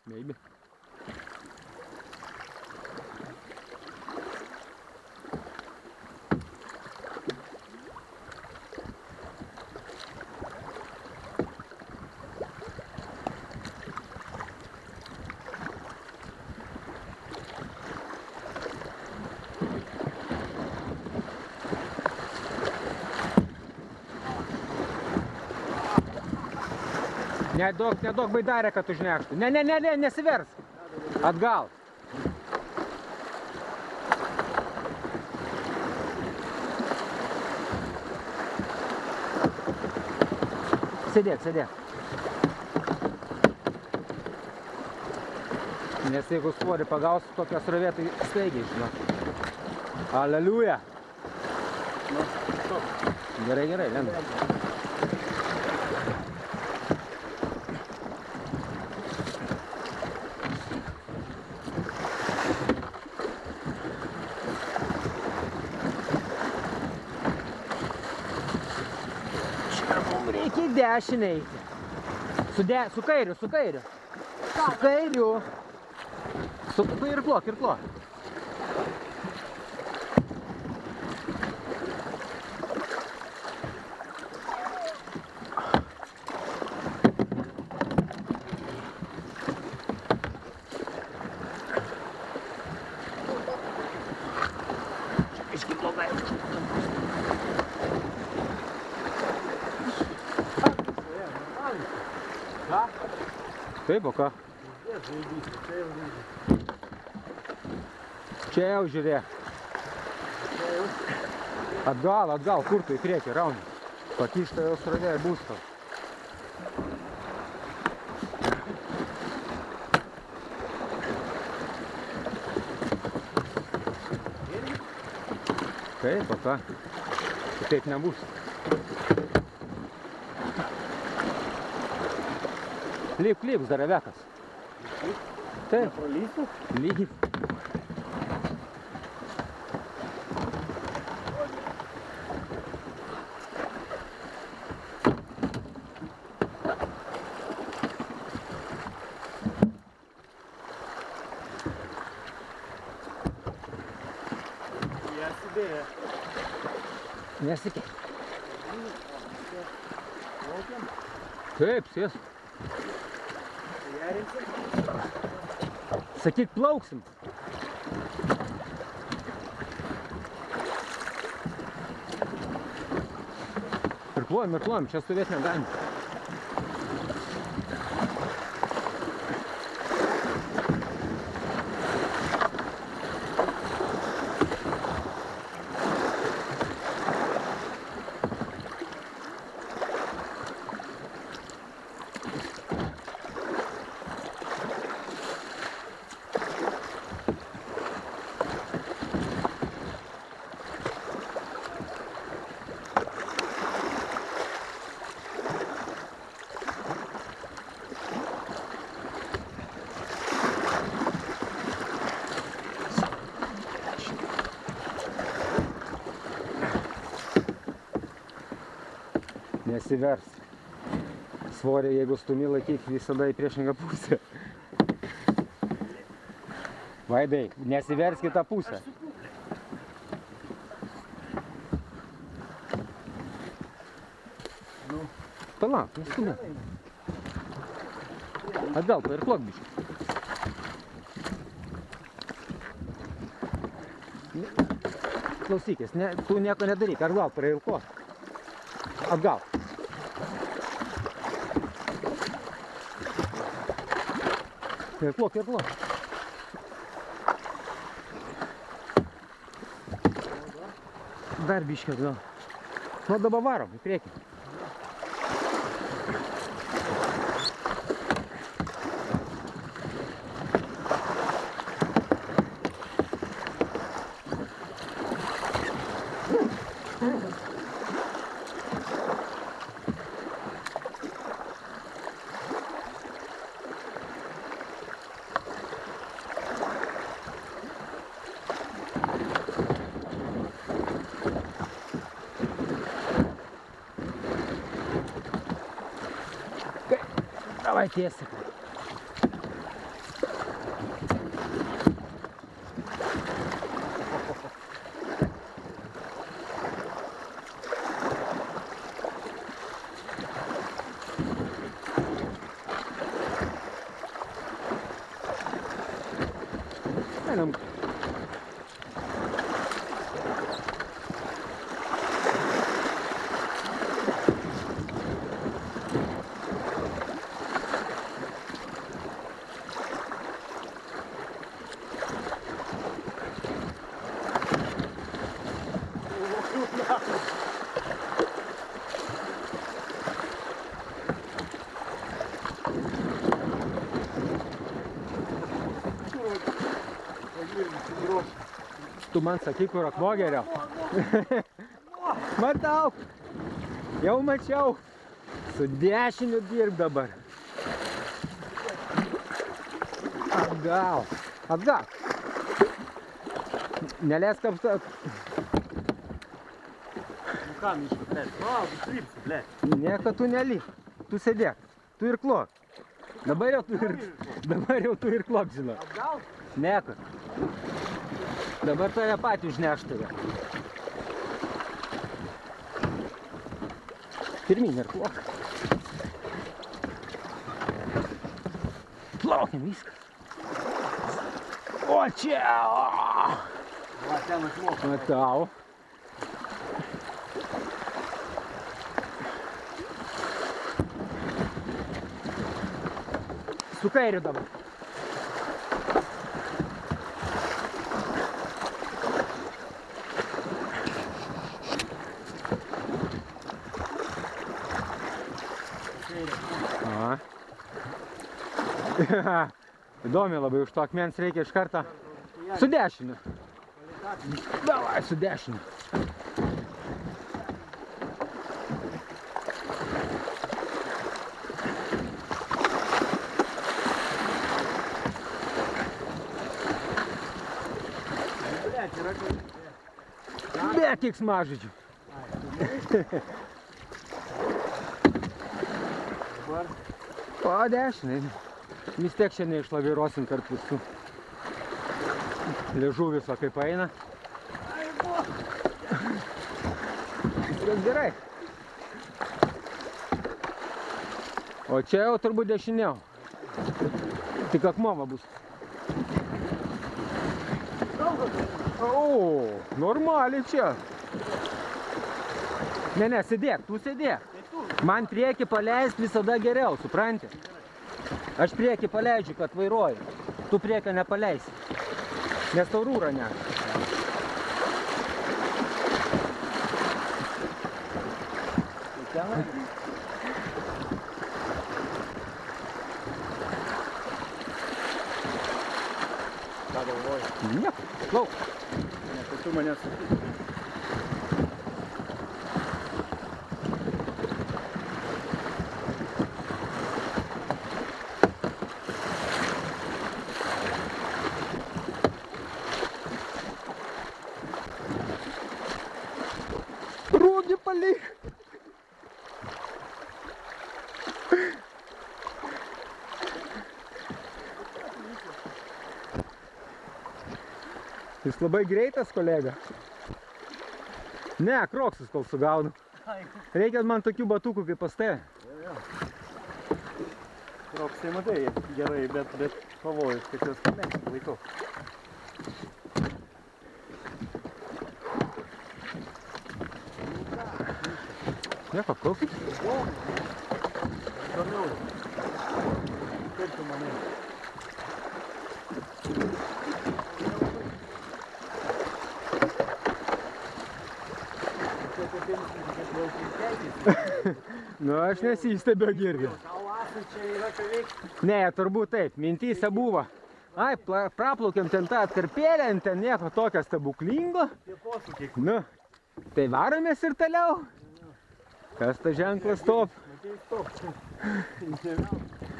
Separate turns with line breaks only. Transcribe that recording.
Maybe. Neduok baidarę, kad užneštų. Ne, nesivers. Atgal. Sėdėk. Nes jeigu svorį pagausi tokią srovę, tai staigiai, žinok. Aleliuja. Gerai, lenda. Reikia į dešinę eiti. Su kairiu. Su kairiu. Ir plok. Iški blogai. Taip, o ką? Čia jau žiūrėk. Atgal, kur tu į priekį, rauni. Pakišta jau srovė ir būsto. Taip, o ką? Taip nebus. Lyp, zaravekas. Taip.
Nepralystų?
Lyp. Nesikei. Taip, sės. Sakyk, plauksim. Ir plojam, čia stovėt negalim. Nesivers. Svorį, jeigu stumi, laikyk visada į priešingą pusę. Vaidai, nesivers kitą pusę. Palauk, nestumi. Atgal, ir plok biškį. Klausykis, tu nieko nedaryk, atgal, prailkos. Atgal. Ir plok. Dar biškį atgal. Nu, dabar varom į priekį. Давай tiesiai. Einam. Tu man sakyk, kur akmuo geriau. Matau. Jau mačiau. Su dešiniu dirb dabar. Atgal. Atgal. Neleisk apstot.
Nu ką, Miška, blėt? O, užtrypsi, blėt.
Nieko tu nelyk. Tu sėdėk. Tu ir klok. Dabar jau tu ir klok, žinau.
Atgal?
Nieko. Dabar tave patį užneš tave. Pirmin ir klok. Plaukiam viskas. O čia!
Va, ten atmokau.
Matau. Su kairiu dabar. Įdomi labai, už to akmens reikia iš karto su dešiniu. Davai, su dešiniu. Be keiksmažodžių. O dešinį. Vis tiek čia neišlaviruosim tarp visų. Liežuvis o kaip eina. Viskas gerai. O čia jau turbūt dešiniau. Tik akmuo bus. O, normaliai čia. Ne, sėdėk, tu sėdėk. Man priekį paleist visada geriau, supranti? Aš priekį paleidžiu, kad vairuoju. Tu priekio nepaleisi. Nes tau rūra ne.
Ką galvoji?
Nieko, lauk.
Ne, tai tu mane sakysi.
Rūdį palik. Jis labai greitas, kolega. Ne, kroksus kol sugaunu. Reikia man tokių batukų kaip pas tave.
Kroksai matai, gerai, bet pavojus, kad jos pamėgti laikau.
Nieko, klausai.
Įdomiau. Kaip tu manai?
Nu, aš nesistebio girdi.
Tau asai čia yra ką veikti?
Ne, turbūt taip, mintyse buvo. Ai, praplaukėm ten tą atkarpėlę, ten nieko tokio stebuklingo.
Tie posūkiai.
Nu, tai varomės ir toliau. Kas tas ženklas stop?
Matei, stop. Ne veltui.